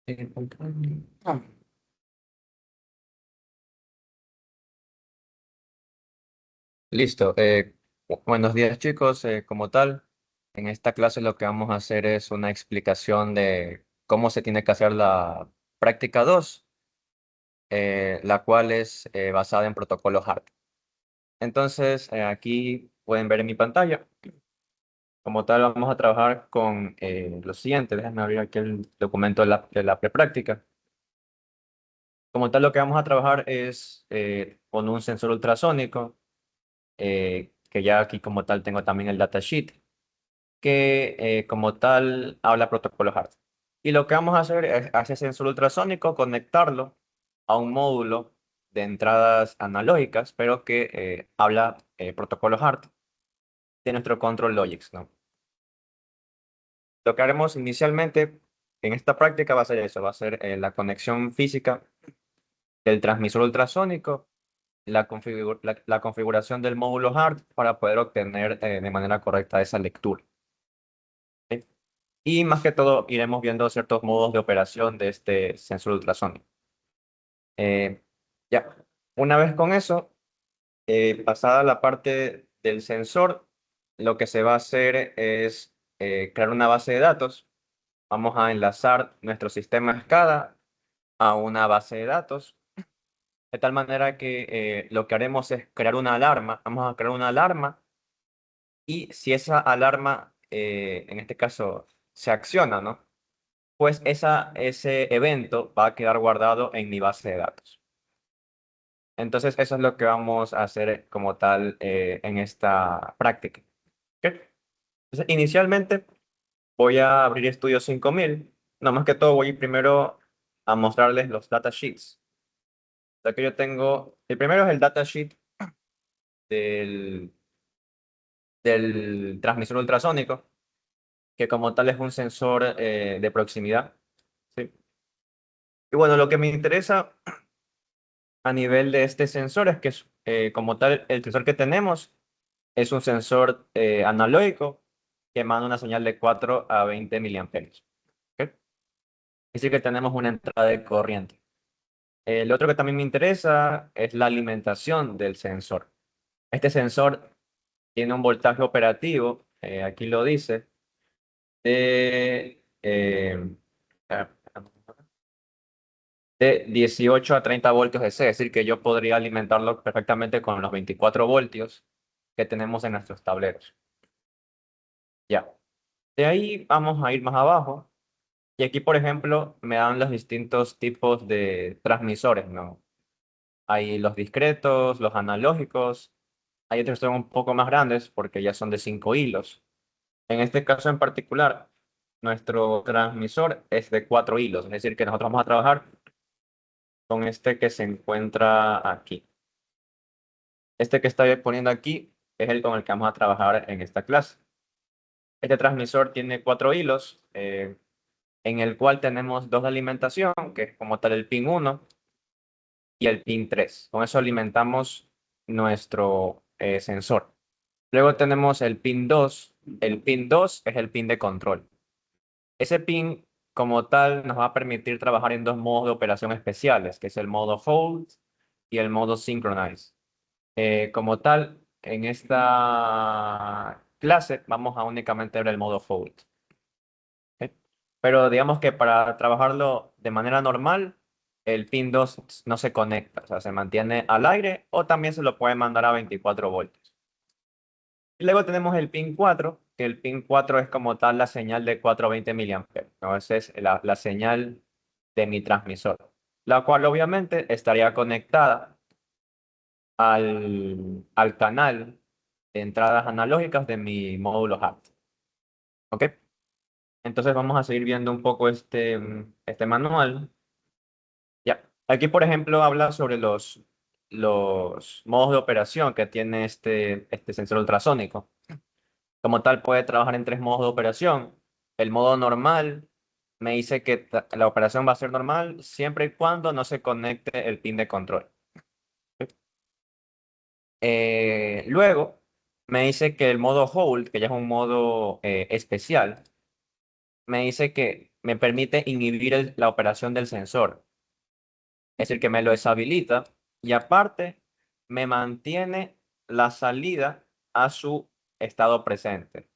Ah. Listo. Buenos días, chicos. Como tal, en esta clase lo que vamos a hacer es una explicación de cómo se tiene que hacer la práctica 2, la cual es basada en protocolo HART. Entonces, aquí pueden ver en mi pantalla. Como tal, vamos a trabajar con lo siguiente. Déjenme abrir aquí el documento de la prepráctica. Como tal, lo que vamos a trabajar es con un sensor ultrasónico, que ya aquí como tal tengo también el datasheet, que como tal habla protocolo HART. Y lo que vamos a hacer es a ese sensor ultrasónico conectarlo a un módulo de entradas analógicas, pero que habla protocolo HART de nuestro control logics, ¿no? Lo que haremos inicialmente en esta práctica va a ser eso, va a ser la conexión física del transmisor ultrasónico, la configuración del módulo HART para poder obtener de manera correcta esa lectura. ¿Sí? Y más que todo iremos viendo ciertos modos de operación de este sensor ultrasónico. Eh, ya, una vez con eso, pasada la parte del sensor, lo que se va a hacer es crear una base de datos. Vamos a enlazar nuestro sistema SCADA a una base de datos, de tal manera que lo que haremos es crear una alarma. Vamos a crear una alarma y si esa alarma, en este caso, se acciona, ¿no? Pues ese evento va a quedar guardado en mi base de datos. Entonces, eso es lo que vamos a hacer como tal en esta práctica. ¿Ok? Entonces, inicialmente voy a abrir Studio 5000. No más que todo, voy primero a mostrarles los datasheets. Ya que yo tengo, el primero es el datasheet del, del transmisor ultrasónico, que como tal es un sensor de proximidad. ¿Sí? Y bueno, lo que me interesa a nivel de este sensor es que como tal el sensor que tenemos es un sensor analógico que manda una señal de 4 a 20 miliamperios. ¿Ok? Es decir, que tenemos una entrada de corriente. El otro que también me interesa es la alimentación del sensor. Este sensor tiene un voltaje operativo, aquí lo dice, de, de 18 a 30 voltios DC, es decir, que yo podría alimentarlo perfectamente con los 24 voltios que tenemos en nuestros tableros. Ya. De ahí vamos a ir más abajo. Y aquí, por ejemplo, me dan los distintos tipos de transmisores, ¿no? Hay los discretos, los analógicos. Hay otros que son un poco más grandes porque ya son de 5 hilos. En este caso en particular, nuestro transmisor es de 4 hilos. Es decir, que nosotros vamos a trabajar con este que se encuentra aquí. Este que estoy poniendo aquí es el con el que vamos a trabajar en esta clase. Este transmisor tiene 4 hilos, en el cual tenemos dos de alimentación, que es como tal el pin 1 y el pin 3. Con eso alimentamos nuestro sensor. Luego tenemos el pin 2. El pin 2 es el pin de control. Ese pin como tal nos va a permitir trabajar en dos modos de operación especiales, que es el modo hold y el modo synchronize. Como tal, en esta clase vamos a únicamente ver el modo hold. ¿Ok? Pero digamos que para trabajarlo de manera normal, el pin 2 no se conecta, o sea, se mantiene al aire o también se lo puede mandar a 24 voltios. Y luego tenemos el pin 4, que el pin 4 es como tal la señal de 420 miliamperes, ¿no? Esa es la señal de mi transmisor, la cual obviamente estaría conectada al canal de entradas analógicas de mi módulo HART. ¿Ok? Entonces vamos a seguir viendo un poco este manual. Ya. Aquí, por ejemplo, habla sobre los modos de operación que tiene este sensor ultrasónico. Como tal, puede trabajar en tres modos de operación. El modo normal me dice que la operación va a ser normal siempre y cuando no se conecte el pin de control. Luego, me dice que el modo hold, que ya es un modo especial, me dice que me permite inhibir la operación del sensor. Es decir, que me lo deshabilita y aparte me mantiene la salida a su estado presente,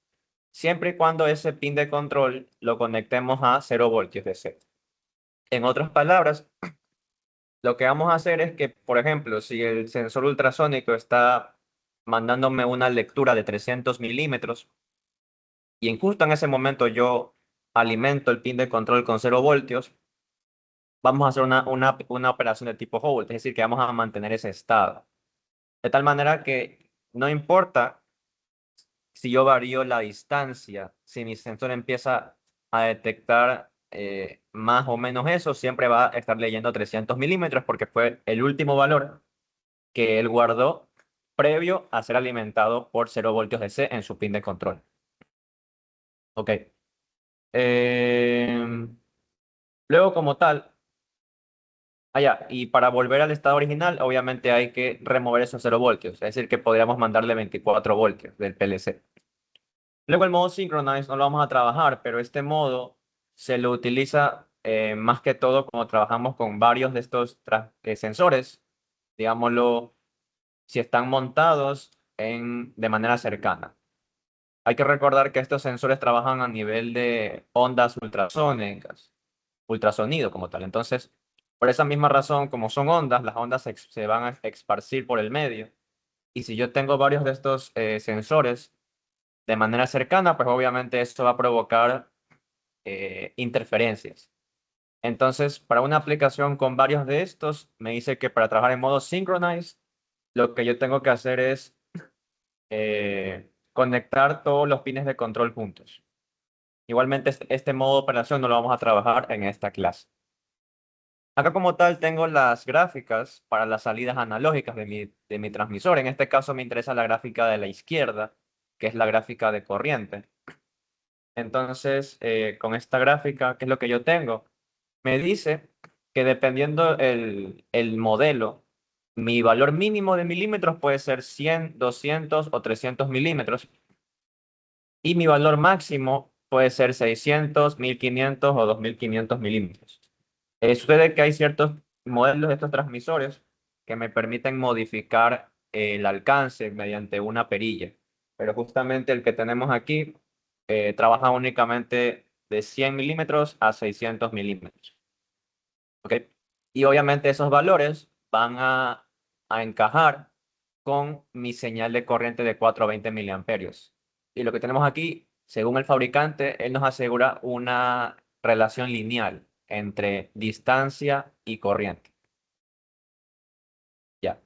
siempre y cuando ese pin de control lo conectemos a 0 voltios DC. En otras palabras, lo que vamos a hacer es que, por ejemplo, si el sensor ultrasónico está mandándome una lectura de 300 milímetros y justo en ese momento yo alimento el pin de control con 0 voltios, vamos a hacer una operación de tipo Hold, es decir, que vamos a mantener ese estado. De tal manera que no importa si yo varío la distancia, si mi sensor empieza a detectar más o menos eso, siempre va a estar leyendo 300 milímetros porque fue el último valor que él guardó previo a ser alimentado por 0 voltios DC en su pin de control. Ok. Em, Luego, como tal, y para volver al estado original, obviamente hay que remover esos 0 voltios, es decir, que podríamos mandarle 24 voltios del PLC. Luego el modo Synchronize no lo vamos a trabajar, pero este modo se lo utiliza más que todo cuando trabajamos con varios de estos sensores, digámoslo, si están montados de manera cercana. Hay que recordar que estos sensores trabajan a nivel de ondas ultrasónicas, ultrasonido como tal. Entonces, por esa misma razón, como son ondas, las ondas se van a esparcir por el medio. Y si yo tengo varios de estos sensores de manera cercana, pues obviamente esto va a provocar interferencias. Entonces, para una aplicación con varios de estos, me dice que para trabajar en modo Synchronize, lo que yo tengo que hacer es conectar todos los pines de control juntos. Igualmente, este modo de operación no lo vamos a trabajar en esta clase. Acá como tal tengo las gráficas para las salidas analógicas de mi transmisor. En este caso me interesa la gráfica de la izquierda, que es la gráfica de corriente. Entonces, con esta gráfica, ¿qué es lo que yo tengo? Me dice que dependiendo el modelo, mi valor mínimo de milímetros puede ser 100, 200 o 300 milímetros. Y mi valor máximo puede ser 600, 1500 o 2500 milímetros. Sucede que hay ciertos modelos de estos transmisores que me permiten modificar el alcance mediante una perilla, pero justamente el que tenemos aquí trabaja únicamente de 100 milímetros a 600 milímetros. ¿Ok? Y obviamente esos valores van a encajar con mi señal de corriente de 420 miliamperios. Y lo que tenemos aquí, según el fabricante, él nos asegura una relación lineal entre distancia y corriente. Ya.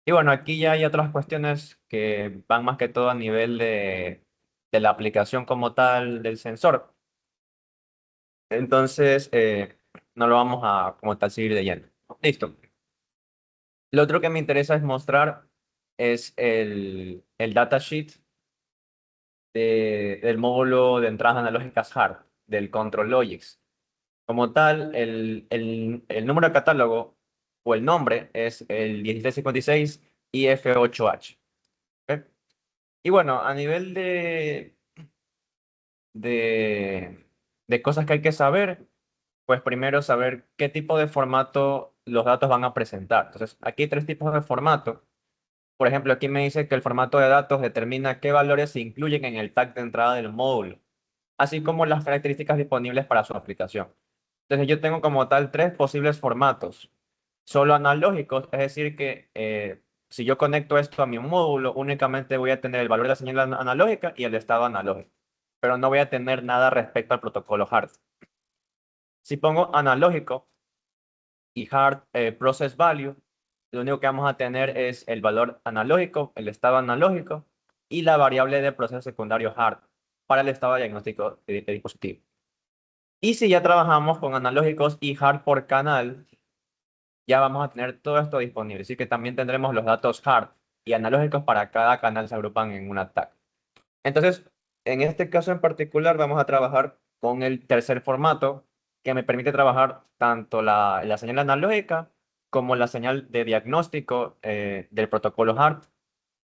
Y bueno, aquí ya hay otras cuestiones que van más que todo a nivel de la aplicación como tal del sensor. Entonces, no lo vamos a como tal seguir leyendo. Listo. Lo otro que me interesa es mostrar es el datasheet del módulo de entradas analógicas HART, del Control Logics. Como tal, el número de catálogo o el nombre es el 1656 IF8H. ¿Ok? Y bueno, a nivel de, de cosas que hay que saber, pues primero saber qué tipo de formato los datos van a presentar. Entonces, aquí hay tres tipos de formato. Por ejemplo, aquí me dice que el formato de datos determina qué valores se incluyen en el tag de entrada del módulo, así como las características disponibles para su aplicación. Entonces, yo tengo como tal tres posibles formatos, solo analógicos, es decir, que si yo conecto esto a mi módulo, únicamente voy a tener el valor de la señal analógica y el estado analógico, pero no voy a tener nada respecto al protocolo HART. Si pongo analógico y HART process value, lo único que vamos a tener es el valor analógico, el estado analógico y la variable de proceso secundario HART para el estado diagnóstico de dispositivo. Y si ya trabajamos con analógicos y HART por canal, ya vamos a tener todo esto disponible. Así que también tendremos los datos HART y analógicos para cada canal se agrupan en una tag. Entonces, en este caso en particular, vamos a trabajar con el tercer formato que me permite trabajar tanto la señal analógica como la señal de diagnóstico del protocolo HART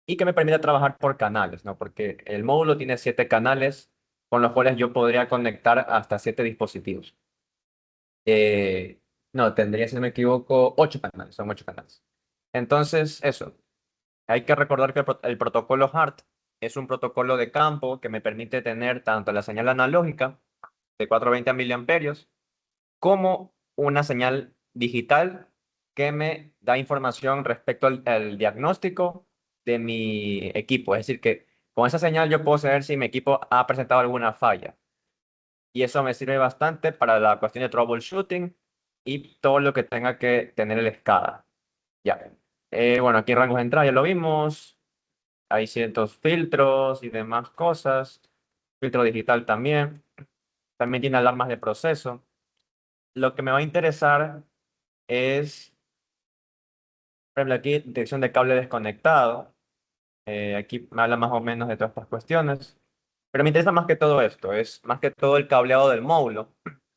y que me permite trabajar por canales, ¿no? Porque el módulo tiene 7 canales con los cuales yo podría conectar hasta 7 dispositivos. Eh, no, tendría, si no me equivoco, 8 canales, son 8 canales. Entonces, eso. Hay que recordar que el protocolo HART es un protocolo de campo que me permite tener tanto la señal analógica de 420 miliamperios como una señal digital que me da información respecto al diagnóstico de mi equipo. Es decir, que con esa señal yo puedo saber si mi equipo ha presentado alguna falla. Y eso me sirve bastante para la cuestión de troubleshooting y todo lo que tenga que tener el SCADA. Ya. Bueno, aquí en rangos de entrada ya lo vimos. Hay ciertos filtros y demás cosas. Filtro digital también. También tiene alarmas de proceso. Lo que me va a interesar es, por ejemplo, aquí detección de cable desconectado. Aquí me habla más o menos de todas estas cuestiones. Pero me interesa más que todo esto, es más que todo el cableado del módulo,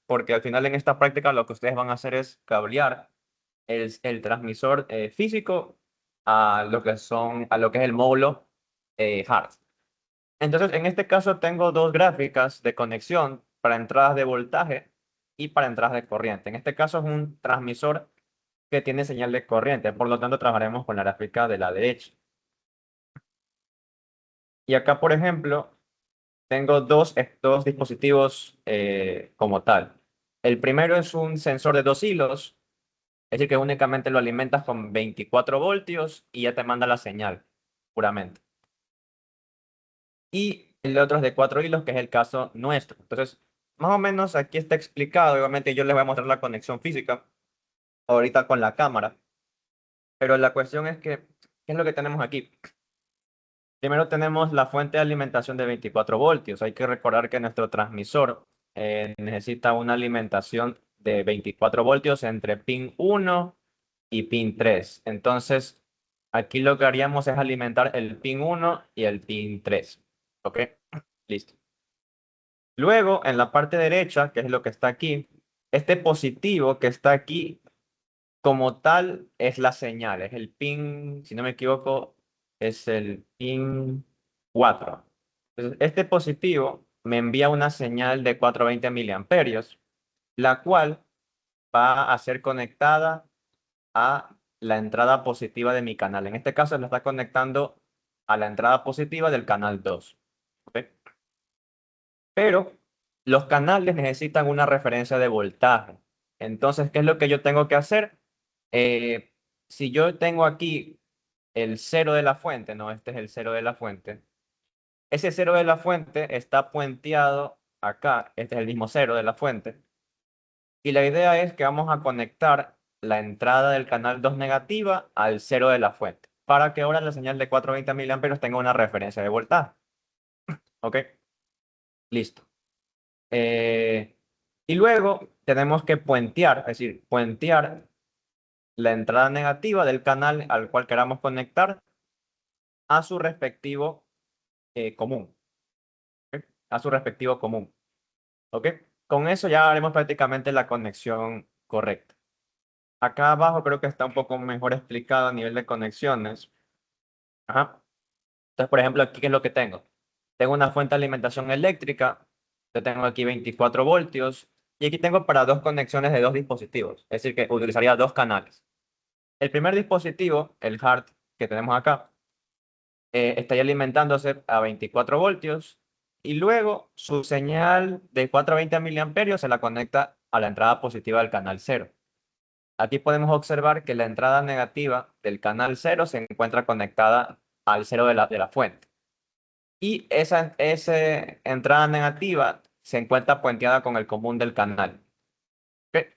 porque al final en esta práctica lo que ustedes van a hacer es cablear el transmisor físico a lo que a lo que es el módulo hard. Entonces, en este caso tengo dos gráficas de conexión para entradas de voltaje y para entradas de corriente. En este caso es un transmisor que tiene señal de corriente, por lo tanto trabajaremos con la gráfica de la derecha. Y acá, por ejemplo, tengo dos dispositivos como tal. El primero es un sensor de 2 hilos, es decir, que únicamente lo alimentas con 24 voltios y ya te manda la señal, puramente. Y el otro es de 4 hilos, que es el caso nuestro. Entonces, más o menos aquí está explicado. Obviamente yo les voy a mostrar la conexión física ahorita con la cámara. Pero la cuestión es que, ¿qué es lo que tenemos aquí? Primero tenemos la fuente de alimentación de 24 voltios. Hay que recordar que nuestro transmisor necesita una alimentación de 24 voltios entre pin 1 y pin 3. Entonces, aquí lo que haríamos es alimentar el pin 1 y el pin 3. ¿Ok? Listo. Luego, en la parte derecha, que es lo que está aquí, este positivo que está aquí, como tal, es la señal. Es el pin, si no me equivoco, es el pin 4. Entonces, este positivo me envía una señal de 420 miliamperios, la cual va a ser conectada a la entrada positiva de mi canal. En este caso, lo está conectando a la entrada positiva del canal 2. ¿Ok? Pero los canales necesitan una referencia de voltaje. Entonces, ¿qué es lo que yo tengo que hacer? Eh, si yo tengo aquí el cero de la fuente, no, este es el cero de la fuente. Ese cero de la fuente está puenteado acá, este es el mismo cero de la fuente. Y la idea es que vamos a conectar la entrada del canal 2 negativa al cero de la fuente, para que ahora la señal de 420 miliamperios tenga una referencia de voltaje. ¿Ok? Listo. Eh, y luego tenemos que puentear, es decir, puentear la entrada negativa del canal al cual queramos conectar a su respectivo común. ¿Ok? A su respectivo común. ¿Ok? Con eso ya haremos prácticamente la conexión correcta. Acá abajo creo que está un poco mejor explicado a nivel de conexiones. Ajá. Entonces, por ejemplo, aquí, ¿qué es lo que tengo? Tengo una fuente de alimentación eléctrica. Yo tengo aquí 24 voltios. Y aquí tengo para dos conexiones de dos dispositivos. Es decir, que utilizaría dos canales. El primer dispositivo, el HART que tenemos acá, estaría alimentándose a 24 voltios. Y luego su señal de 420 miliamperios se la conecta a la entrada positiva del canal 0. Aquí podemos observar que la entrada negativa del canal 0 se encuentra conectada al 0 de la fuente. Y esa entrada negativa se encuentra puenteada con el común del canal. ¿Ok?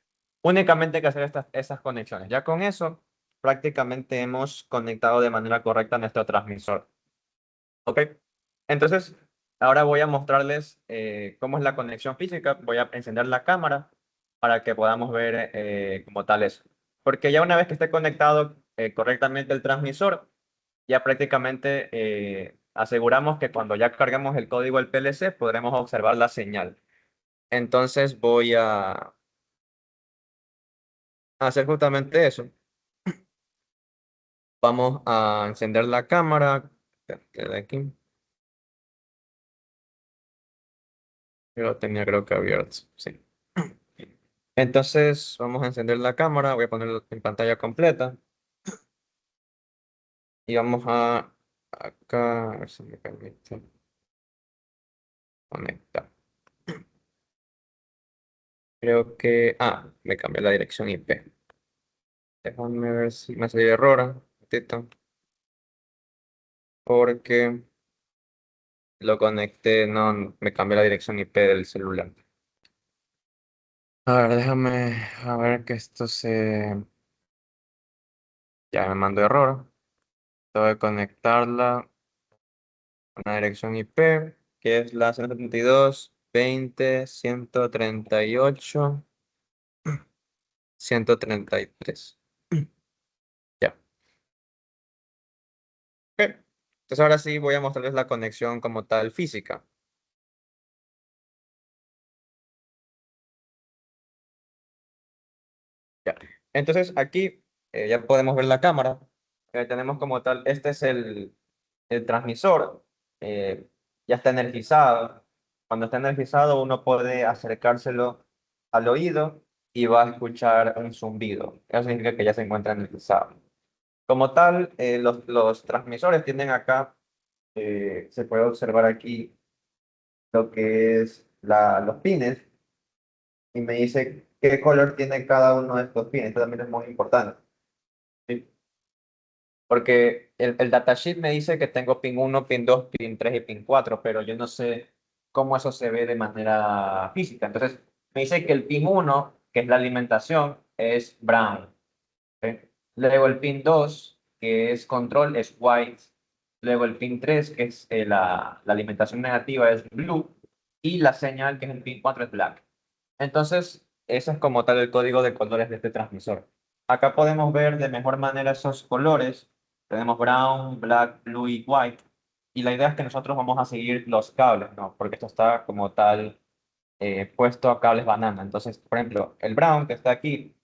Únicamente hay que hacer esas conexiones. Ya con eso, prácticamente hemos conectado de manera correcta nuestro transmisor. ¿Ok? Entonces, ahora voy a mostrarles cómo es la conexión física. Voy a encender la cámara para que podamos ver como tal eso. Porque ya una vez que esté conectado correctamente el transmisor, ya prácticamente aseguramos que cuando ya cargamos el código del PLC podremos observar la señal. Entonces voy a hacer justamente eso. Vamos a encender la cámara. Que de aquí. Yo lo tenía creo que abierto, sí. Entonces vamos a encender la cámara, voy a ponerlo en pantalla completa y vamos a acá, a ver si me permite conectar. Creo que, me cambió la dirección IP. Déjame ver si me salió error, un momentito, porque lo conecté, no, me cambió la dirección IP del celular. A ver, déjame, a ver que ya me mandó error. Tengo que conectarla a una dirección IP, que es la 172.20.138.133. Ya. Ok. Entonces ahora sí voy a mostrarles la conexión como tal física. Ya. Entonces aquí ya podemos ver la cámara. Tenemos como tal, este es el transmisor. Ya está energizado. Cuando está energizado uno puede acercárselo al oído y va a escuchar un zumbido. Eso significa que ya se encuentra energizado. Como tal, los transmisores tienen acá, se puede observar aquí lo que es los pines y me dice qué color tiene cada uno de estos pines. Esto también es muy importante. ¿Sí? Porque el datasheet me dice que tengo pin 1, pin 2, pin 3 y pin 4, pero yo no sé cómo eso se ve de manera física. Entonces, me dice que el pin 1, que es la alimentación, es brown. ¿Ok? Luego el pin 2, que es control, es white. Luego el pin 3, que es la alimentación negativa, es blue. Y la señal, que es el pin 4, es black. Entonces, ese es como tal el código de colores de este transmisor. Acá podemos ver de mejor manera esos colores. Tenemos brown, black, blue y white. Y la idea es que nosotros vamos a seguir los cables, ¿no? Porque esto está como tal puesto a cables banana. Entonces, por ejemplo, el brown que está aquí,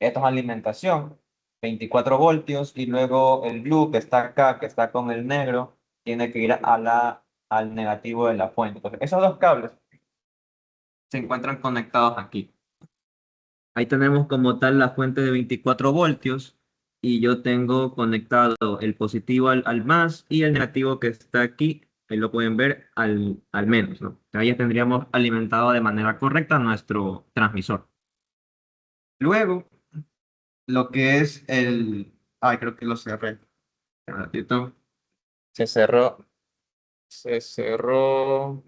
esto es alimentación, 24 voltios. Y luego el blue que está acá, que está con el negro, tiene que ir al negativo de la fuente. Entonces, esos dos cables se encuentran conectados aquí. Ahí tenemos como tal la fuente de 24 voltios y yo tengo conectado el positivo al más y el negativo que está aquí, ahí lo pueden ver, al menos, ¿no? Ahí ya tendríamos alimentado de manera correcta nuestro transmisor. Luego, lo que es Ay, creo que lo cerré. Un ratito. Se cerró. Se cerró.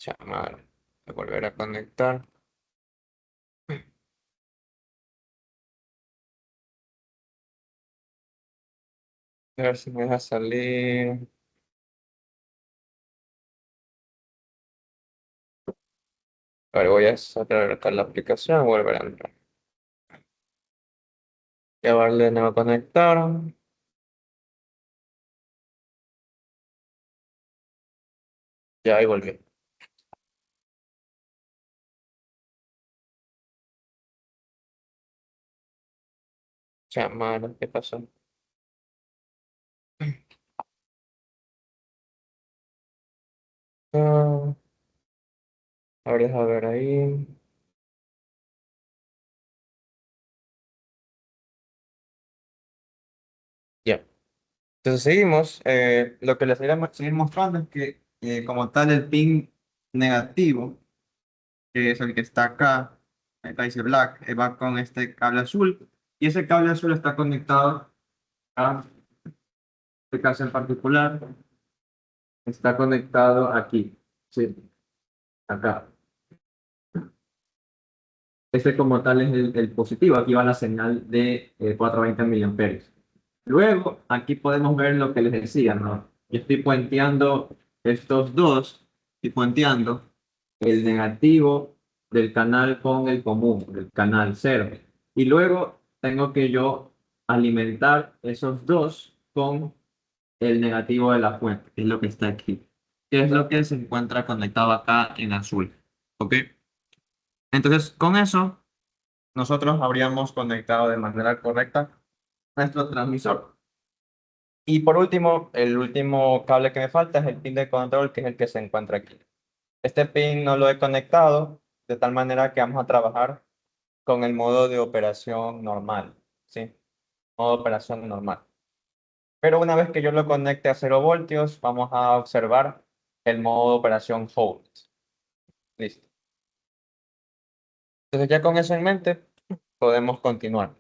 Llamar. Voy a volver a conectar. A ver si me deja salir. A ver, voy a sacar acá la aplicación y volver a entrar. Ya darle de nuevo a conectar. Ya ahí volví. Llamar, ¿qué pasó? Ah, a ver, deja ver ahí. Ya. Entonces seguimos. Lo que les voy a seguir mostrando es que como tal el pin negativo, que es el que está acá dice black, va con este cable azul. Y ese cable azul está conectado a este caso en particular. Está conectado aquí. Sí, acá. Este como tal es el positivo, aquí va la señal de 420 miliamperios. Luego, aquí podemos ver lo que les decía, ¿no? Yo estoy puenteando estos dos, estoy puenteando el negativo del canal con el común, del canal cero. Y luego tengo que yo alimentar esos dos con el negativo de la fuente, que es lo que está aquí, que es lo que se encuentra conectado acá en azul. ¿Ok? Entonces, con eso nosotros habríamos conectado de manera correcta nuestro transmisor. Y por último, el último cable que me falta es el pin de control, que es el que se encuentra aquí. Este pin no lo he conectado, de tal manera que vamos a trabajar con el modo de operación normal, ¿sí? Modo de operación normal. Pero una vez que yo lo conecte a 0 voltios, vamos a observar el modo de operación hold. Listo. Entonces ya con eso en mente, podemos continuar.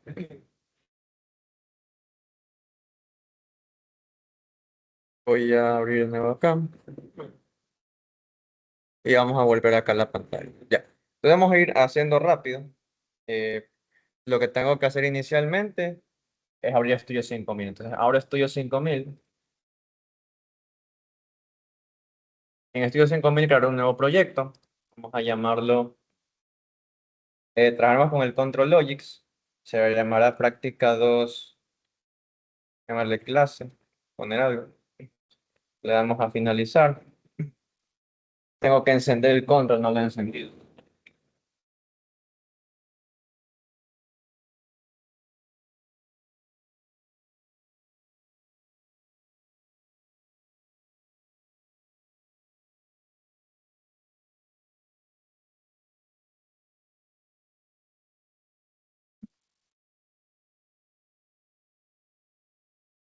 Voy a abrir el nuevo acá y vamos a volver acá a la pantalla. Ya. Entonces vamos a ir haciendo rápido. Eh, lo que tengo que hacer inicialmente es abrir Studio 5000. Entonces ahora Studio 5000. En Studio 5000 crear un nuevo proyecto. Vamos a llamarlo, trabajamos con el Control Logics. Se llamará práctica 2, llamarle clase, poner algo. Le damos a finalizar. Tengo que encender el control, no lo he encendido.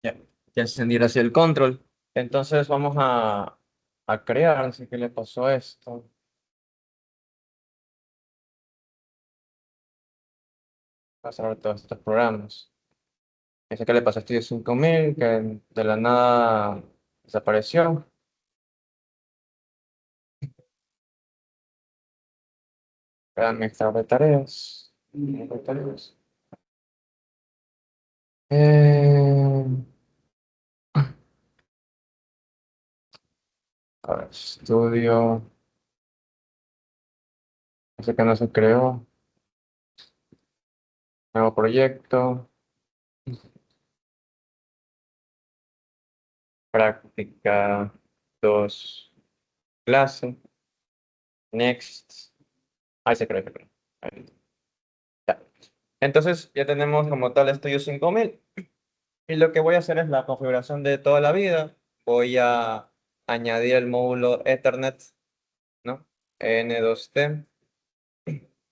Ya, ya encendí así el control. Entonces vamos a crear, así que le pasó esto. Pasar todos estos programas. Ese que le pasó a Studio 5000, que de la nada desapareció. Créame extra de tareas. De tareas. Eh, a ver, estudio. Ese que no se creó. Nuevo proyecto. Práctica 2 clase. Next. Ahí se creó, se creó. Ahí. Ya. Entonces ya tenemos como tal Studio 5000. Y lo que voy a hacer es la configuración de toda la vida. Voy a añadir el módulo Ethernet, ¿no? N2T,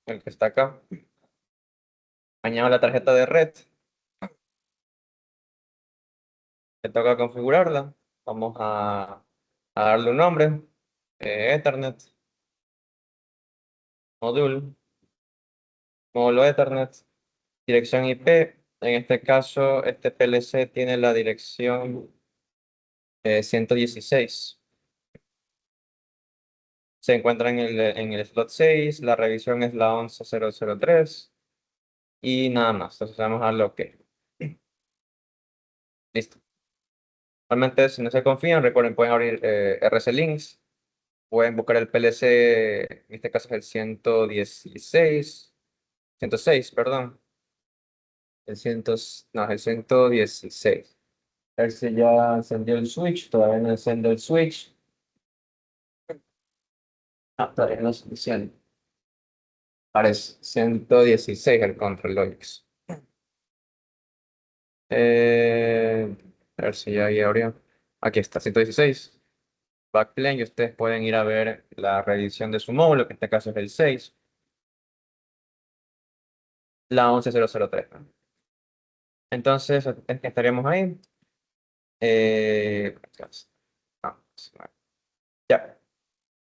el que está acá. Añado la tarjeta de red. Le toca configurarla. Vamos a darle un nombre. Ethernet, módulo Ethernet, dirección IP. En este caso, este PLC tiene la dirección 116. Se encuentra en el slot 6. La revisión es la 11003. Y nada más. Entonces vamos a darle OK. Listo. Realmente, si no se confían, recuerden, pueden abrir RC Links. Pueden buscar el PLC, en este caso es el 106, perdón. El 100, no, el 116. A ver si ya encendió el switch. Todavía no enciende el switch. Ah, todavía no se enciende. Parece 116 el control Logix. A ver si ya ahí abrió. Aquí está, 116. Backplane, y ustedes pueden ir a ver la revisión de su módulo, que en este caso es el 6, la 11003, ¿no? Entonces, es que estaríamos ahí. Eh, ah, ya.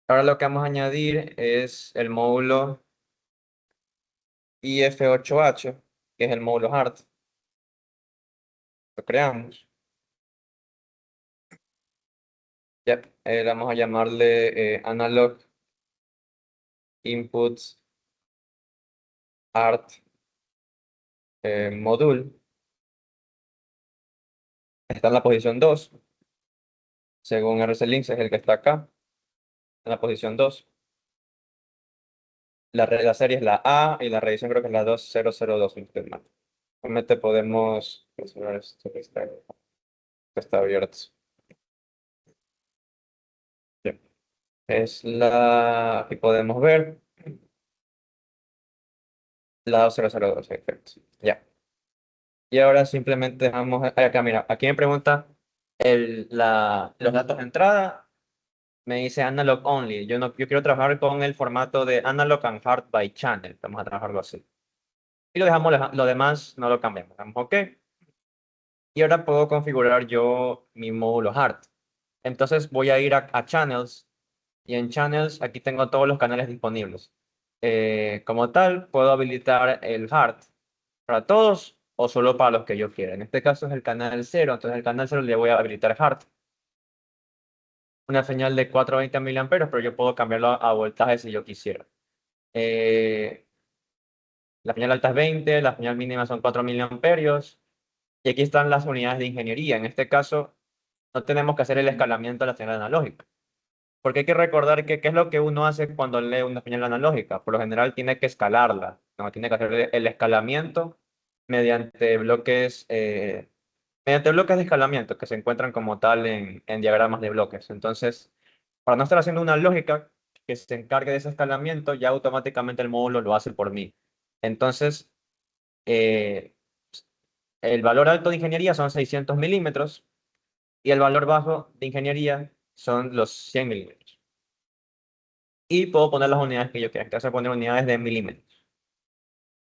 Ahora lo que vamos a añadir es el módulo IF8H, que es el módulo HART. Lo creamos. Ya, vamos a llamarle Analog Inputs ART Module. Está en la posición 2. Según RC Links es el que está acá, en la posición 2. La serie es la A y la revisión creo que es la 2002, si no estoy mal. Realmente podemos mencionar esto que está abierto. Bien. Aquí podemos ver la 2002, perfecto. Ya. Y ahora simplemente vamos acá, mira, aquí me pregunta los datos de entrada me dice analog only. Yo quiero trabajar con el formato de analog and hard by channel. Vamos a trabajarlo así. Y lo dejamos, lo demás no lo cambiamos. Damos OK. Y ahora puedo configurar yo mi módulo hard. Entonces voy a ir a Channels. Y en Channels aquí tengo todos los canales disponibles. Como tal, puedo habilitar el hard para todos o solo para los que yo quiera. En este caso es el canal 0, entonces el canal 0 le voy a habilitar hard. Una señal de 420 miliamperios, pero yo puedo cambiarlo a voltaje si yo quisiera. Eh, la señal alta es 20, la señal mínima son 4 miliamperios. Y aquí están las unidades de ingeniería. En este caso, no tenemos que hacer el escalamiento de la señal analógica. Porque hay que recordar que qué es lo que uno hace cuando lee una señal analógica. Por lo general tiene que escalarla, ¿no? Tiene que hacer el escalamiento mediante bloques, eh, mediante bloques de escalamiento que se encuentran como tal en diagramas de bloques. Entonces, para no estar haciendo una lógica que se encargue de ese escalamiento, ya automáticamente el módulo lo hace por mí. Entonces, eh, el valor alto de ingeniería son 600 milímetros y el valor bajo de ingeniería son los 100 milímetros. Y puedo poner las unidades que yo quiera. Entonces, voy a poner unidades de milímetros.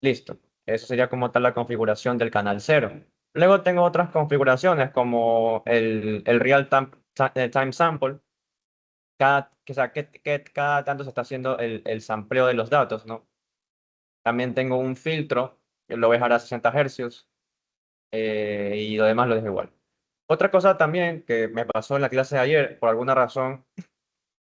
Listo. Eso sería como tal la configuración del canal 0. Luego tengo otras configuraciones como el real time sample. O sea, que cada tanto se está haciendo el sampleo de los datos, ¿no? También tengo un filtro que lo voy a dejar a 60 hercios y lo demás lo dejo igual. Otra cosa también que me pasó en la clase de ayer, por alguna razón,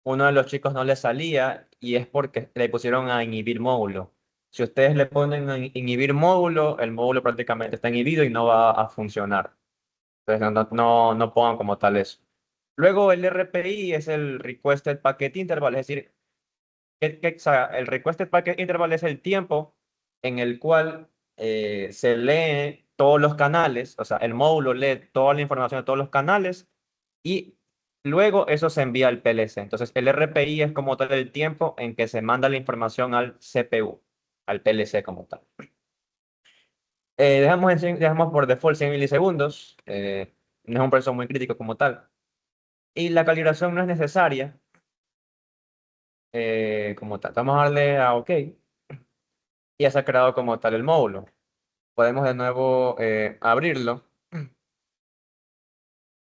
uno de los chicos no le salía y es porque le pusieron a inhibir módulo. Si ustedes le ponen a inhibir módulo, el módulo prácticamente está inhibido y no va a funcionar. Entonces no pongan como tal eso. Luego el RPI es el Requested Packet Interval, es decir, o sea, el Requested Packet Interval es el tiempo en el cual se lee todos los canales, o sea, el módulo lee toda la información de todos los canales y luego eso se envía al PLC. Entonces, el RPI es como tal el tiempo en que se manda la información al CPU, al PLC como tal. Dejamos por default 100 milisegundos, no es un proceso muy crítico como tal. Y la calibración no es necesaria como tal. Vamos a darle a OK y ya se ha creado como tal el módulo. Podemos de nuevo abrirlo.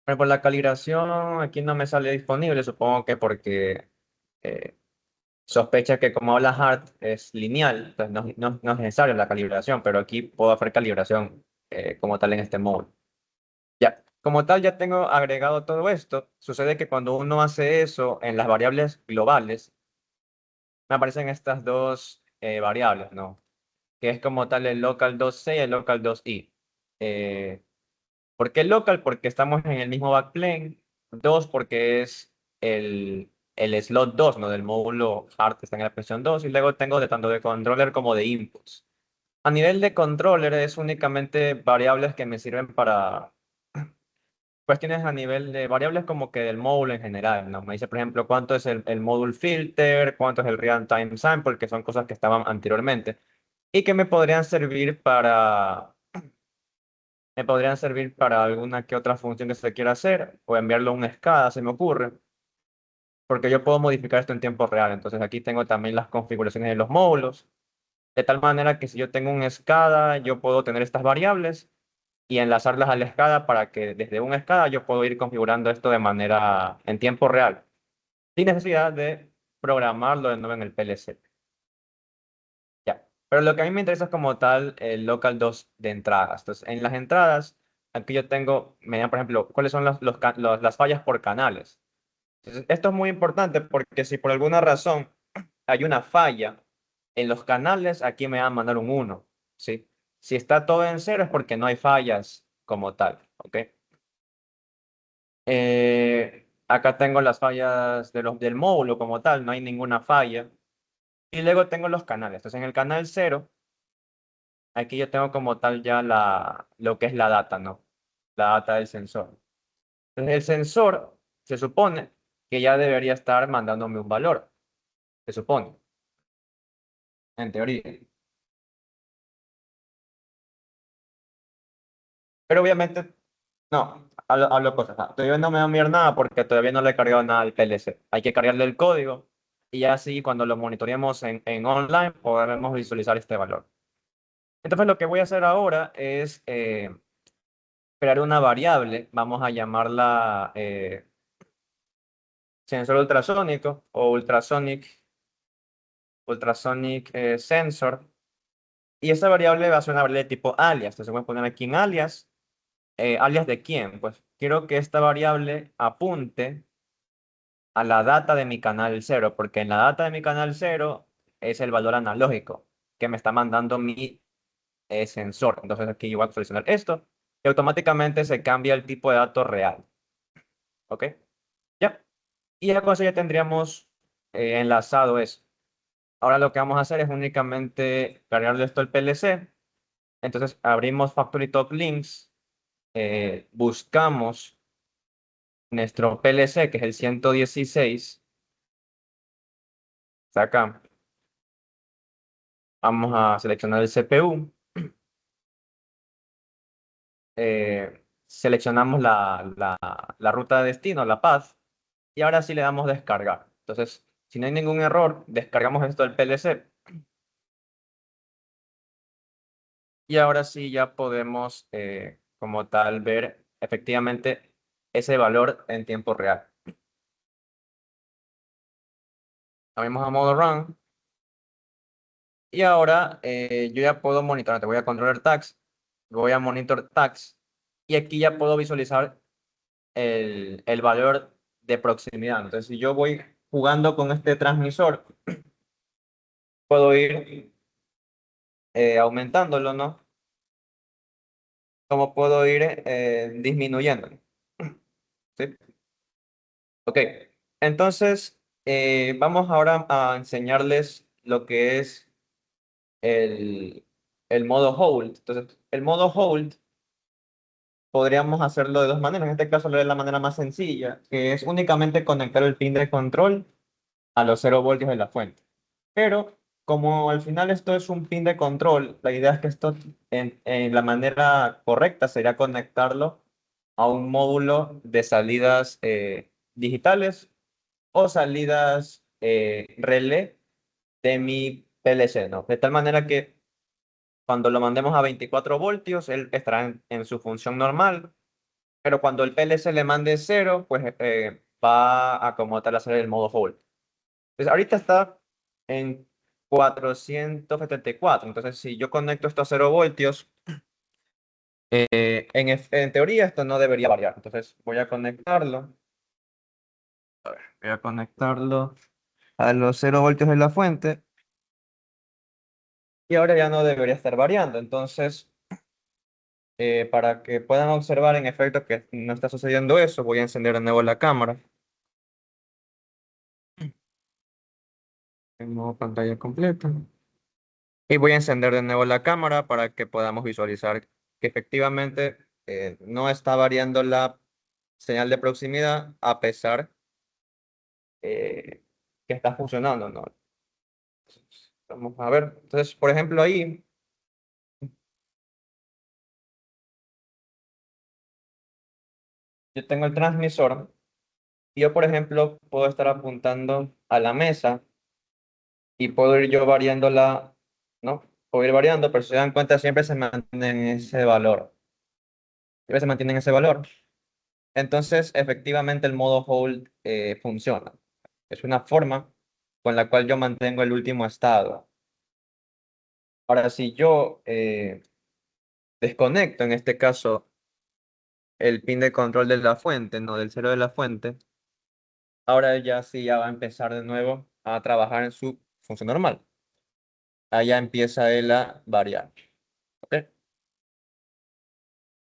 Pero por la calibración aquí no me sale disponible, supongo que porque eh, sospecha que como habla Hart es lineal, entonces no es necesaria la calibración, pero aquí puedo hacer calibración como tal en este módulo. Ya, como tal ya tengo agregado todo esto. Sucede que cuando uno hace eso en las variables globales, me aparecen estas dos variables, ¿no? Que es como tal el local 2C y el local 2i. Eh, ¿Por qué local? Porque estamos en el mismo backplane. 2 porque es el slot 2, ¿no? Del módulo Hart está en la expresión 2. Y luego tengo de tanto de controller como de inputs. A nivel de controller es únicamente variables que me sirven para cuestiones a nivel de variables como que del módulo en general, ¿no? Me dice, por ejemplo, cuánto es el módulo filter, cuánto es el real time sample, que son cosas que estaban anteriormente y que me podrían servir para alguna que otra función que se quiera hacer o enviarlo a una escala, se me ocurre, porque yo puedo modificar esto en tiempo real. Entonces aquí tengo también las configuraciones de los módulos, de tal manera que si yo tengo un SCADA, yo puedo tener estas variables y enlazarlas a la SCADA para que desde un SCADA yo puedo ir configurando esto de manera en tiempo real, sin necesidad de programarlo de nuevo en el PLC. Ya. Pero lo que a mí me interesa es como tal el local 2 de entradas. Entonces, en las entradas, aquí yo tengo, me dan, por ejemplo, cuáles son las fallas por canales. Entonces, esto es muy importante porque si por alguna razón hay una falla en los canales, aquí me van a mandar un 1, ¿sí? Si está todo en cero es porque no hay fallas como tal, ¿ok? Acá tengo las fallas del módulo como tal, no hay ninguna falla. Y luego tengo los canales. Entonces, en el canal 0 aquí yo tengo como tal ya lo que es la data, ¿no? La data del sensor. Entonces el sensor se supone que ya debería estar mandándome un valor, se supone, en teoría. Pero obviamente No, hablo cosas. Todavía no me va a enviar nada porque todavía no le he cargado nada al PLC. Hay que cargarle el código y así cuando lo monitoreemos en online podremos visualizar este valor. Entonces lo que voy a hacer ahora es crear una variable. Vamos a llamarla sensor ultrasónico o ultrasonic sensor. Y esa variable va a ser una variable de tipo alias. Entonces voy a poner aquí en alias. ¿Alias de quién? Pues quiero que esta variable apunte a la data de mi canal cero, porque en la data de mi canal cero es el valor analógico que me está mandando mi sensor. Entonces aquí yo voy a seleccionar esto y automáticamente se cambia el tipo de dato real. ¿Ok? Ya. Y ya con eso ya tendríamos enlazado eso. Ahora lo que vamos a hacer es únicamente cargarle esto al PLC. Entonces abrimos Factory Talk Links, buscamos nuestro PLC, que es el 116. Está acá. Vamos a seleccionar el CPU. Seleccionamos la ruta de destino, la path, y ahora sí le damos descargar. Entonces, si no hay ningún error, descargamos esto del PLC y ahora sí ya podemos, como tal, ver efectivamente ese valor en tiempo real. Vamos a modo run y ahora yo ya puedo monitorear. Te voy a controller tags, voy a monitor tags y aquí ya puedo visualizar el valor de proximidad. Entonces, si yo voy jugando con este transmisor, puedo ir aumentándolo, ¿no? Como puedo ir disminuyéndolo. ¿Sí? Ok. Entonces, vamos ahora a enseñarles lo que es el, el modo hold. Entonces, el modo hold podríamos hacerlo de dos maneras. En este caso, lo de la manera más sencilla, que es únicamente conectar el pin de control a los 0 voltios de la fuente. Pero como al final esto es un pin de control, la idea es que esto en la manera correcta sería conectarlo a un módulo de salidas digitales o salidas relé de mi PLC, ¿no? De tal manera que cuando lo mandemos a 24 voltios, él estará en su función normal, pero cuando el PLC le mande cero, pues va a como tal hacer el modo hold. Entonces, ahorita está en 474. Entonces, si yo conecto esto a 0 voltios, en teoría esto no debería variar. Entonces, voy a conectarlo. A ver, voy a conectarlo a los 0 voltios de la fuente. Y ahora ya no debería estar variando. Entonces, para que puedan observar en efecto que no está sucediendo eso, voy a encender de nuevo la cámara. En modo pantalla completa. Y voy a encender de nuevo la cámara para que podamos visualizar que efectivamente no está variando la señal de proximidad a pesar que está funcionando, ¿no? Vamos a ver. Entonces, por ejemplo, ahí yo tengo el transmisor y yo, por ejemplo, puedo estar apuntando a la mesa y puedo ir yo variándola, ¿no? Puedo ir variando, pero si se dan cuenta, siempre se mantiene en ese valor. Siempre se mantiene en ese valor. Entonces, efectivamente, el modo hold funciona. Es una forma con la cual yo mantengo el último estado. Ahora, si yo desconecto, en este caso, el pin de control de la fuente, no del cero de la fuente, ahora ya sí ya va a empezar de nuevo a trabajar en su función normal. Allá empieza él a variar. ¿Ok?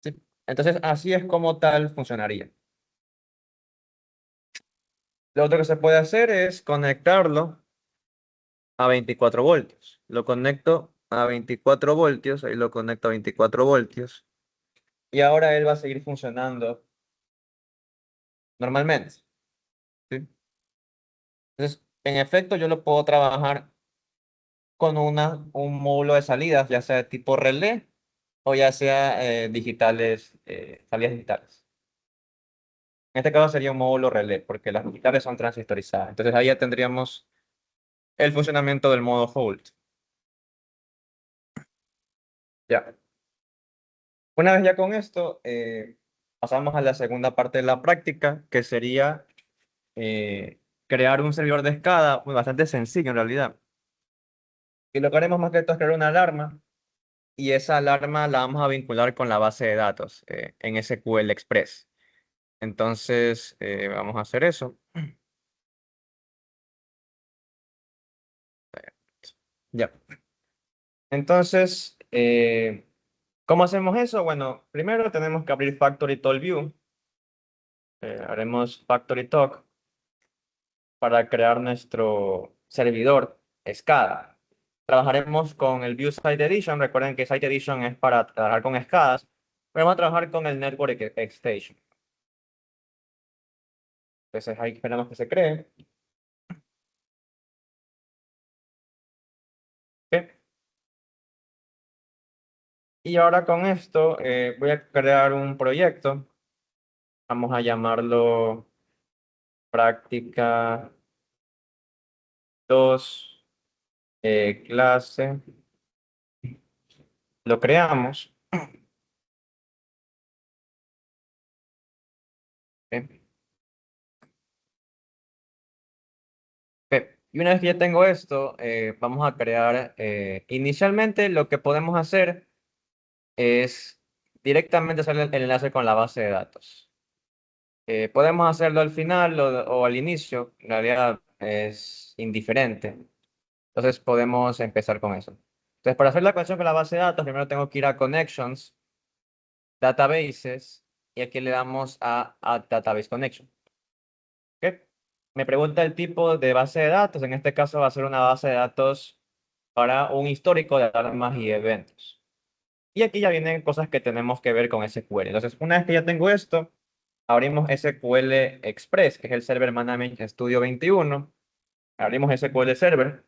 Sí. Entonces, así es como tal funcionaría. Lo otro que se puede hacer es conectarlo a 24 voltios. Lo conecto a 24 voltios, ahí lo conecto a 24 voltios. Y ahora él va a seguir funcionando normalmente. ¿Sí? Entonces, en efecto, yo lo puedo trabajar con un módulo de salidas, ya sea de tipo relé o ya sea digitales, salidas digitales. En este caso sería un módulo relé, porque las digitales son transistorizadas. Entonces ahí ya tendríamos el funcionamiento del modo hold. Ya. Una vez ya con esto, pasamos a la segunda parte de la práctica, que sería crear un servidor de escala, bastante sencillo en realidad. Y lo que haremos más que todo es crear una alarma, y esa alarma la vamos a vincular con la base de datos en SQL Express. Entonces, vamos a hacer eso. Ya. Entonces, ¿cómo hacemos eso? Bueno, primero tenemos que abrir Factory Talk View. Haremos Factory Talk para crear nuestro servidor SCADA. Trabajaremos con el View Site Edition. Recuerden que Site Edition es para trabajar con SCADAs. Pero vamos a trabajar con el Network Extension. Entonces ahí esperamos que se cree. ¿Ok? Y ahora con esto voy a crear un proyecto. Vamos a llamarlo práctica 2 clase. Lo creamos. ¿Ok? Ok. Y una vez que ya tengo esto, vamos a crear, inicialmente lo que podemos hacer es directamente hacer el enlace con la base de datos. Podemos hacerlo al final o al inicio, en realidad es indiferente. Entonces podemos empezar con eso. Entonces, para hacer la conexión con la base de datos, primero tengo que ir a Connections, Databases, y aquí le damos a Add Database Connection. ¿Ok? Me pregunta el tipo de base de datos. En este caso va a ser una base de datos para un histórico de alarmas y eventos. Y aquí ya vienen cosas que tenemos que ver con SQL. Entonces, una vez que ya tengo esto, abrimos SQL Express, que es el Server Management Studio 21. Abrimos SQL Server.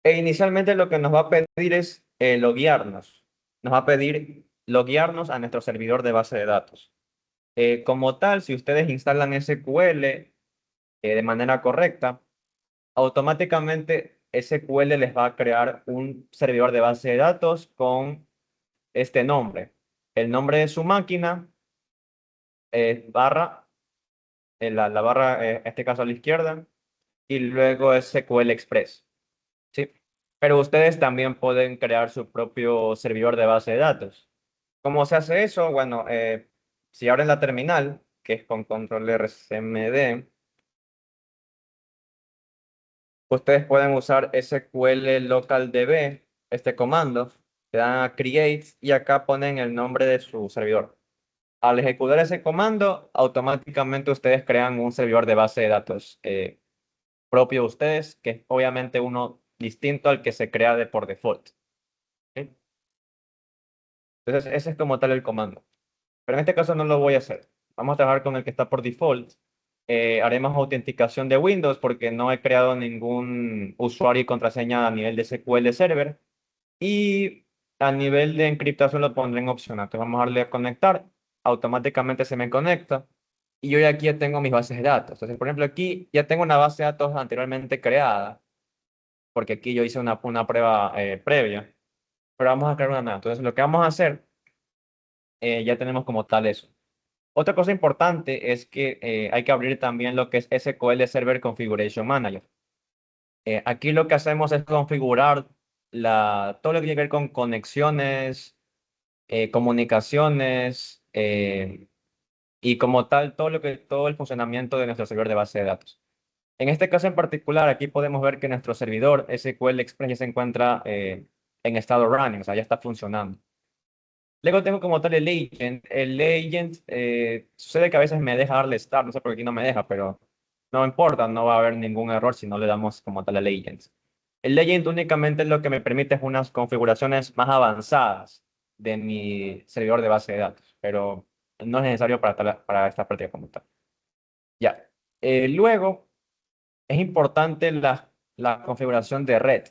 E inicialmente lo que nos va a pedir es loguearnos. Nos va a pedir loguearnos a nuestro servidor de base de datos. Como tal, si ustedes instalan SQL de manera correcta, automáticamente SQL les va a crear un servidor de base de datos con este nombre. El nombre de su máquina es barra, la barra, en este caso a la izquierda, y luego SQL Express. ¿Sí? Pero ustedes también pueden crear su propio servidor de base de datos. ¿Cómo se hace eso? Bueno, si abren la terminal, que es con control RCMD, ustedes pueden usar SQL local DB, este comando, le dan a create y acá ponen el nombre de su servidor. Al ejecutar ese comando, automáticamente ustedes crean un servidor de base de datos propio de ustedes, que es obviamente uno distinto al que se crea de por default. ¿Ok? Entonces, ese es como tal el comando. Pero en este caso no lo voy a hacer. Vamos a trabajar con el que está por default. Haremos autenticación de Windows porque no he creado ningún usuario y contraseña a nivel de SQL Server. Y a nivel de encriptación lo pondré en opcional. Entonces vamos a darle a conectar. Automáticamente se me conecta. Y yo ya aquí ya tengo mis bases de datos. Entonces, por ejemplo, aquí ya tengo una base de datos anteriormente creada. Porque aquí yo hice una prueba previa. Pero vamos a crear una nueva. Entonces, lo que vamos a hacer, ya tenemos como tal eso. Otra cosa importante es que hay que abrir también lo que es SQL Server Configuration Manager. Aquí lo que hacemos es configurar todo lo que tiene que ver con conexiones, comunicaciones y como tal todo el funcionamiento de nuestro servidor de base de datos. En este caso en particular, aquí podemos ver que nuestro servidor SQL Express ya se encuentra en estado running, o sea, ya está funcionando. Luego tengo como tal el agent. El agent sucede que a veces me deja darle start, no sé por qué aquí no me deja, pero no importa, no va a haber ningún error si no le damos como tal el agent. El agent únicamente lo que me permite es unas configuraciones más avanzadas de mi servidor de base de datos, pero no es necesario para esta práctica como tal. Ya. Luego es importante la configuración de red.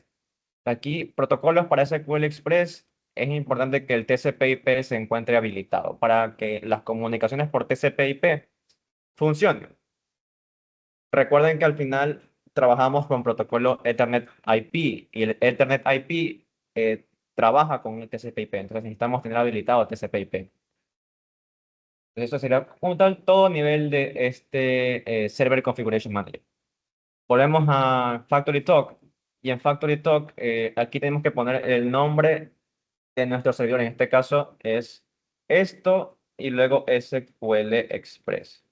Aquí, protocolos para SQL Express. es importante que el TCP/IP se encuentre habilitado para que las comunicaciones por TCP/IP funcionen. Recuerden que al final trabajamos con protocolo Ethernet IP y el Ethernet IP trabaja con el TCP/IP, entonces necesitamos tener habilitado TCP/IP. Entonces eso sería como tal todo nivel de este Server Configuration Manager. Volvemos a Factory Talk y en Factory Talk aquí tenemos que poner el nombre de nuestro servidor. En este caso es esto y luego SQL Express.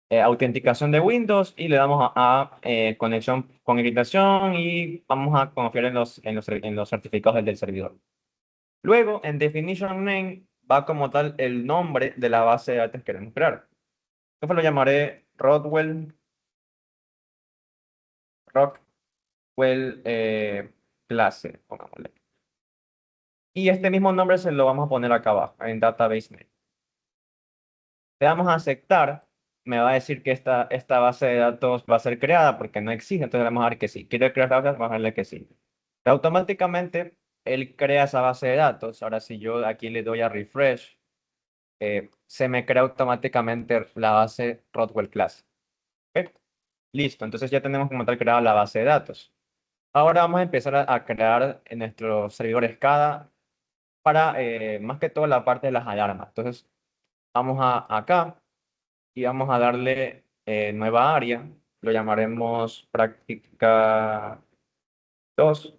Autenticación de Windows y le damos a conexión con encriptación y vamos a confiar en los certificados del servidor. Luego, en Definition Name va como tal el nombre de la base de datos que queremos crear. Yo lo llamaré Rockwell clase, pongámosle. Y este mismo nombre se lo vamos a poner acá abajo, en Database Name. Le damos a aceptar, me va a decir que esta base de datos va a ser creada porque no existe, entonces le vamos a dar que sí. ¿Quiere crear la base? Vamos a darle que sí. Automáticamente, él crea esa base de datos. Ahora, si yo aquí le doy a refresh, se me crea automáticamente la base Rodwell Class. ¿Ok? Listo, entonces ya tenemos como tal creada la base de datos. Ahora vamos a empezar a crear en nuestros servidores SCADA para más que todo la parte de las alarmas. Entonces, vamos acá y vamos a darle nueva área. Lo llamaremos práctica 2.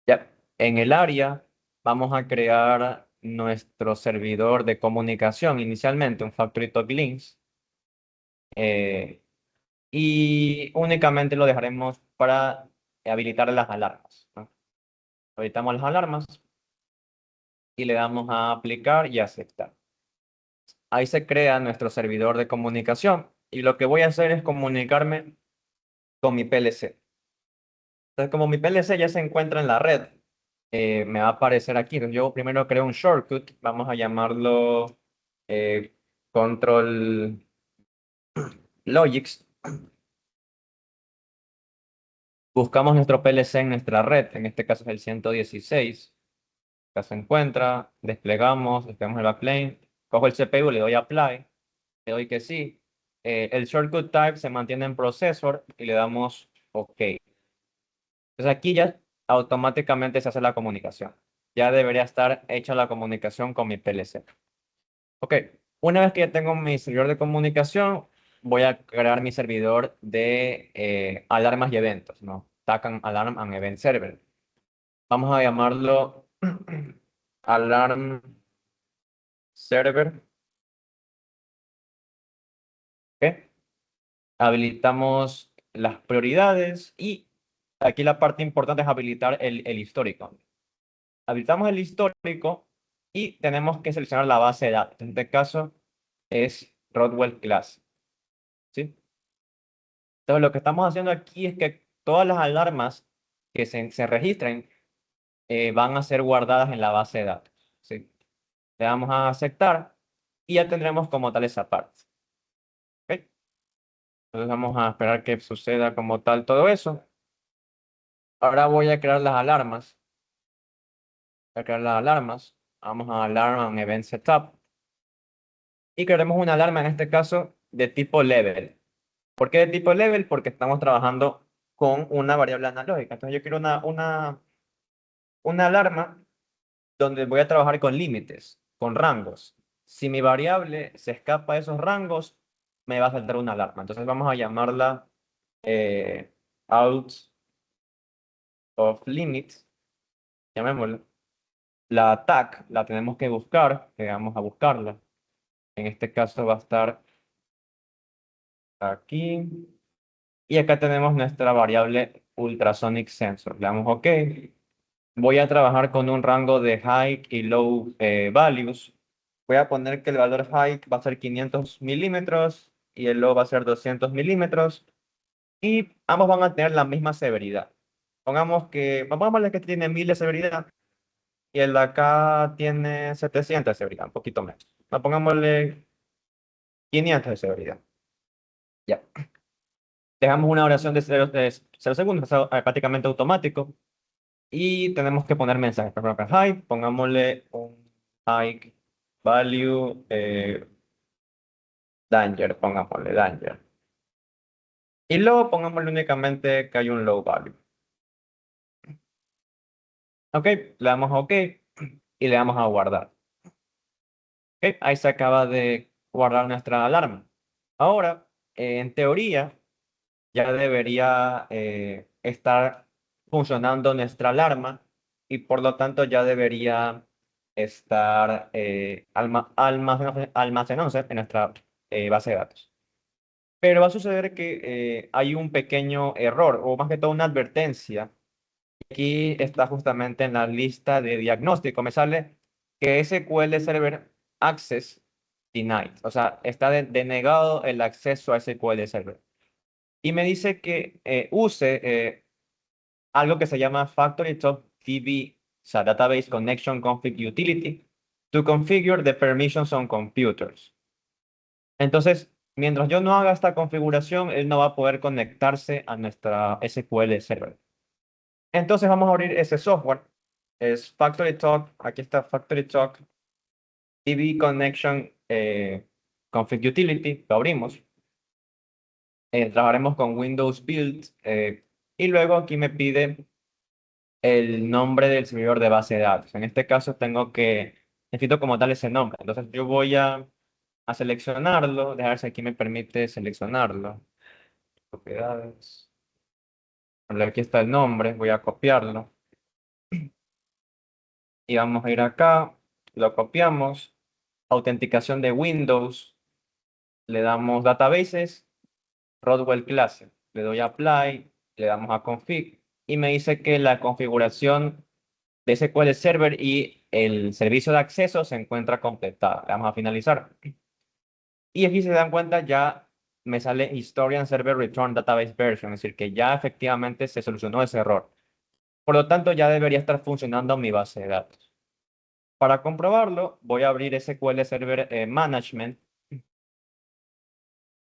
Ya, en el área vamos a crear nuestro servidor de comunicación, inicialmente un Factory Talk Links, y únicamente lo dejaremos para habilitar las alarmas, ¿no? Habilitamos las alarmas y le damos a aplicar y aceptar. Ahí se crea nuestro servidor de comunicación y lo que voy a hacer es comunicarme con mi PLC. Entonces, como mi PLC ya se encuentra en la red, me va a aparecer aquí. Entonces, yo primero creo un shortcut, vamos a llamarlo Control Logics. Buscamos nuestro PLC en nuestra red, en este caso es el 116. Acá se encuentra, desplegamos el backplane, cojo el CPU, le doy Apply, le doy que sí. El shortcut type se mantiene en processor y le damos OK. Entonces aquí ya automáticamente se hace la comunicación. Ya debería estar hecha la comunicación con mi PLC. Ok, una vez que ya tengo mi servidor de comunicación, voy a crear mi servidor de alarmas y eventos, ¿no? TACAN Alarm and Event Server. Vamos a llamarlo Alarm Server. ¿Ok? Habilitamos las prioridades y aquí la parte importante es habilitar el histórico. Habilitamos el histórico y tenemos que seleccionar la base de datos. En este caso es Rodwell Class. ¿Sí? Entonces lo que estamos haciendo aquí es que todas las alarmas que se registren van a ser guardadas en la base de datos. ¿Sí? Le damos a aceptar y ya tendremos como tal esa parte. ¿Ok? Entonces vamos a esperar que suceda como tal todo eso. Ahora voy a crear las alarmas. Voy a crear las alarmas. Vamos a Alarm and Event Setup. Y crearemos una alarma en este caso de tipo level. ¿Por qué de tipo level? Porque estamos trabajando con una variable analógica. Entonces yo quiero una alarma donde voy a trabajar con límites, con rangos. Si mi variable se escapa de esos rangos, me va a saltar una alarma. Entonces vamos a llamarla out of limits, llamémosla. La tag la tenemos que buscar, que vamos a buscarla. En este caso va a estar aquí. Y acá tenemos nuestra variable ultrasonic sensor. Le damos OK. Voy a trabajar con un rango de high y low values. Voy a poner que el valor high va a ser 500 milímetros y el low va a ser 200 milímetros. Y ambos van a tener la misma severidad. Pongámosle que tiene 1000 de severidad y el de acá tiene 700 de severidad, un poquito menos. Pongámosle 500 de severidad. Ya. Dejamos una oración de 0 segundos, es prácticamente automático. Y tenemos que poner mensajes. Por ejemplo, acá, hi, pongámosle un high value danger, pongámosle danger. Y luego pongámosle únicamente que hay un low value. Ok, le damos a OK y le damos a guardar. Ok, ahí se acaba de guardar nuestra alarma. Ahora, en teoría, ya debería estar funcionando nuestra alarma y por lo tanto ya debería estar almacenándose en nuestra base de datos. Pero va a suceder que hay un pequeño error o más que todo una advertencia. Aquí está justamente en la lista de diagnóstico. Me sale que SQL Server Access Denied. O sea, está denegado el acceso a SQL Server. Y me dice que use algo que se llama Factory Top DB, o sea, Database Connection Config Utility, to configure the permissions on computers. Entonces, mientras yo no haga esta configuración, él no va a poder conectarse a nuestra SQL Server. Entonces vamos a abrir ese software. Es Factory Talk. Aquí está Factory Talk DB Connection Config Utility. Lo abrimos. Trabajaremos con Windows Build. Y luego aquí me pide el nombre del servidor de base de datos. En este caso necesito como tal ese nombre. Entonces yo voy a seleccionarlo. Dejar si aquí me permite seleccionarlo. Propiedades. Vale, aquí está el nombre. Voy a copiarlo. Y vamos a ir acá. Lo copiamos. Autenticación de Windows. Le damos Databases. Rodwell Classic. Le doy Apply. Le damos a Config. Y me dice que la configuración de SQL Server y el servicio de acceso se encuentra completada. Le damos a finalizar. Y aquí se dan cuenta, ya me sale Historian Server Return Database Version, es decir, que ya efectivamente se solucionó ese error. Por lo tanto, ya debería estar funcionando mi base de datos. Para comprobarlo, voy a abrir SQL Server Management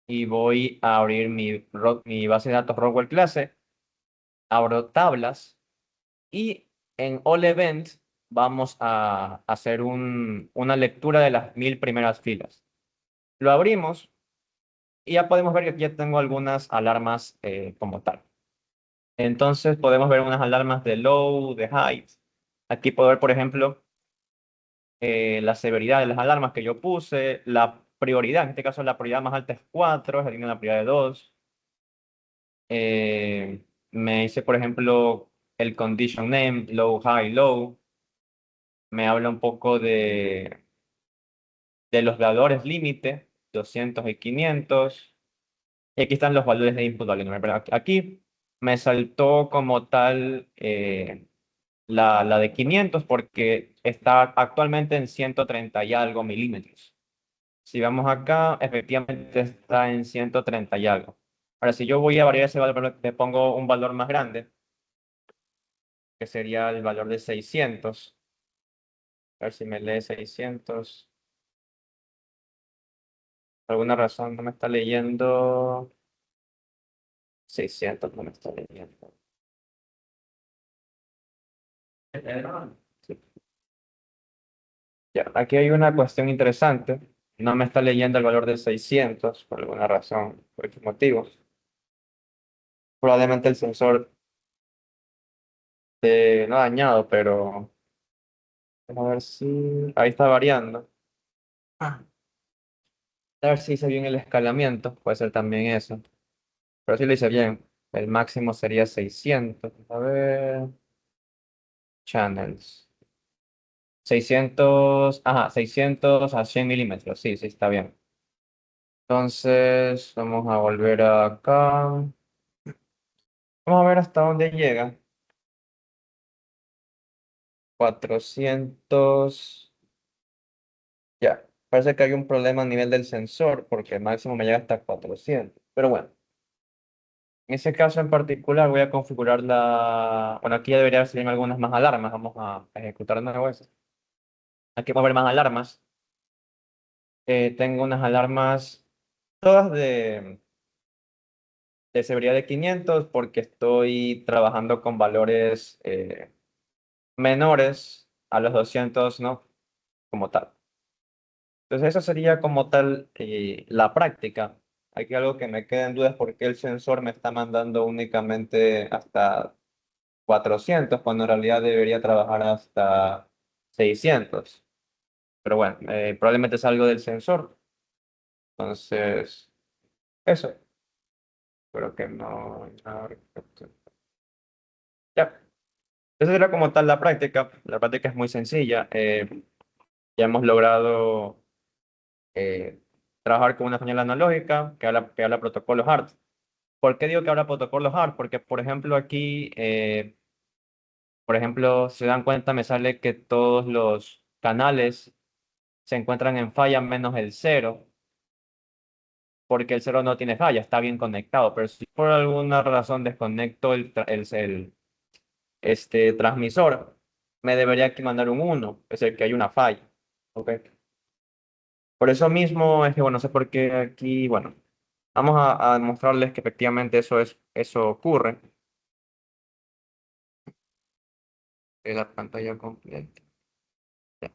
y voy a abrir mi base de datos Rockwell Classic. Abro tablas y en All Events vamos a hacer una lectura de las 1000 primeras filas. Lo abrimos y ya podemos ver que aquí ya tengo algunas alarmas como tal. Entonces podemos ver unas alarmas de low, de high. Aquí puedo ver, por ejemplo, la severidad de las alarmas que yo puse, la prioridad, en este caso la prioridad más alta es 4, tiene la prioridad de 2. Me dice, por ejemplo, el condition name, low, high, low. Me habla un poco de los valores límite, 200 y 500. Y aquí están los valores de input value number. Pero aquí me saltó como tal la de 500 porque está actualmente en 130 y algo milímetros. Si vamos acá, efectivamente está en 130 y algo. Ahora, si yo voy a variar ese valor, le pongo un valor más grande, que sería el valor de 600. A ver si me lee 600. Por alguna razón no me está leyendo. 600 no me está leyendo. Sí. Ya, aquí hay una cuestión interesante. No me está leyendo el valor de 600 por alguna razón, por X motivos. Probablemente el sensor no ha dañado, pero vamos a ver si ahí está variando. Ah. A ver si hice bien el escalamiento, puede ser también eso. Pero si lo hice bien, el máximo sería 600. A ver, channels. 600, ajá, 600 a 100 milímetros, sí, sí, está bien. Entonces, vamos a volver acá. Vamos a ver hasta dónde llega. 400. Ya, parece que hay un problema a nivel del sensor porque el máximo me llega hasta 400. Pero bueno, en ese caso en particular voy a configurar la. Bueno, aquí ya debería salirme algunas más alarmas. Vamos a ejecutar de nuevo eso. Aquí vamos a ver más alarmas. Tengo unas alarmas todas de severidad de 500 porque estoy trabajando con valores menores a los 200, ¿no? Como tal. Entonces, eso sería como tal la práctica. Aquí algo que me queda en duda es por qué el sensor me está mandando únicamente hasta 400 cuando en realidad debería trabajar hasta 600. Pero bueno, probablemente es algo del sensor. Entonces, eso. Creo que no. Ya. Esa sería como tal la práctica. La práctica es muy sencilla. Ya hemos logrado eh, trabajar con una señal analógica que habla protocolos HART. ¿Por qué digo que habla protocolos HART? Porque, por ejemplo, aquí, por ejemplo, se dan cuenta, me sale que todos los canales se encuentran en falla menos el cero, porque el cero no tiene falla, está bien conectado. Pero si por alguna razón desconecto este transmisor, me debería aquí mandar un uno, es decir, que hay una falla. ¿Ok? Por eso mismo es que, bueno, no sé por qué aquí, bueno, vamos a demostrarles que efectivamente eso ocurre en la pantalla completa. Ya.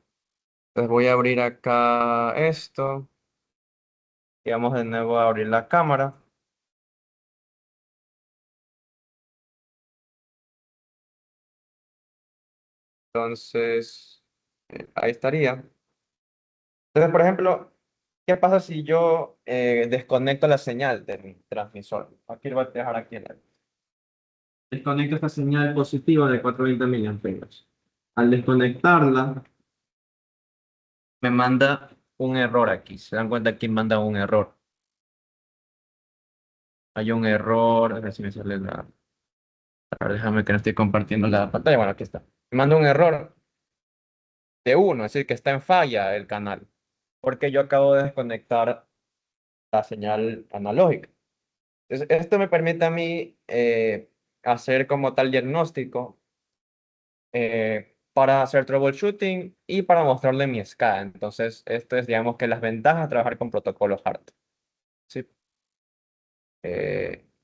Entonces voy a abrir acá esto y vamos de nuevo a abrir la cámara. Entonces, ahí estaría. Entonces, por ejemplo, ¿qué pasa si yo desconecto la señal de mi transmisor? Aquí lo voy a dejar aquí en la... Desconecto esta señal positiva de 420 miliamperes. Al desconectarla, me manda un error aquí. ¿Se dan cuenta que manda un error? Hay un error. A ver si me sale la... A ver, déjame que no estoy compartiendo la pantalla. Bueno, aquí está. Me manda un error de uno, es decir, que está en falla el canal. Porque yo acabo de desconectar la señal analógica. Entonces, esto me permite a mí hacer como tal diagnóstico para hacer troubleshooting y para mostrarle mi escala. Entonces, esto es, digamos, que las ventajas de trabajar con protocolos HART. Sí,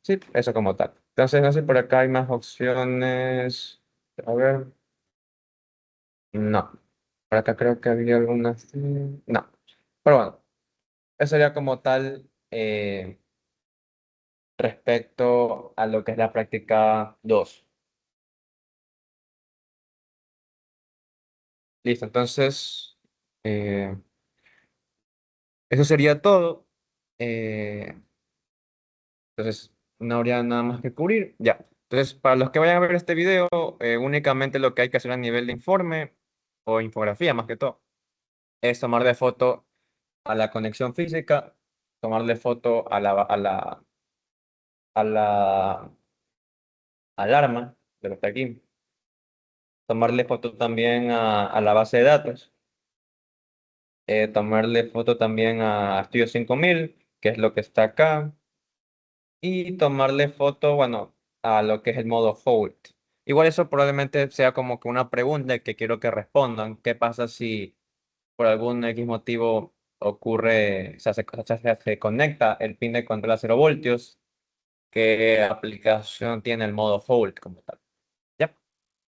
sí, eso como tal. Entonces, no sé, por acá hay más opciones. A ver, no. Por acá creo que había algunas. No. Pero bueno, eso sería como tal respecto a lo que es la práctica 2. Listo, entonces, eh, eso sería todo. Eh, entonces, no habría nada más que cubrir. Ya. Entonces, para los que vayan a ver este video, únicamente lo que hay que hacer a nivel de informe o infografía, más que todo, es tomarle foto a la conexión física, tomarle foto a la alarma de lo que está aquí, tomarle foto también a la base de datos, tomarle foto también a Studio 5000, que es lo que está acá, y tomarle foto, bueno, a lo que es el modo hold. Igual eso probablemente sea como que una pregunta que quiero que respondan. ¿Qué pasa si por algún X motivo ocurre, se conecta el pin de control a 0 voltios? ¿Qué aplicación tiene el modo hold como tal? Ya,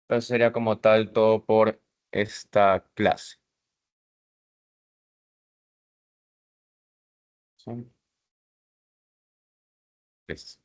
eso sería como tal todo por esta clase. Sí. Listo.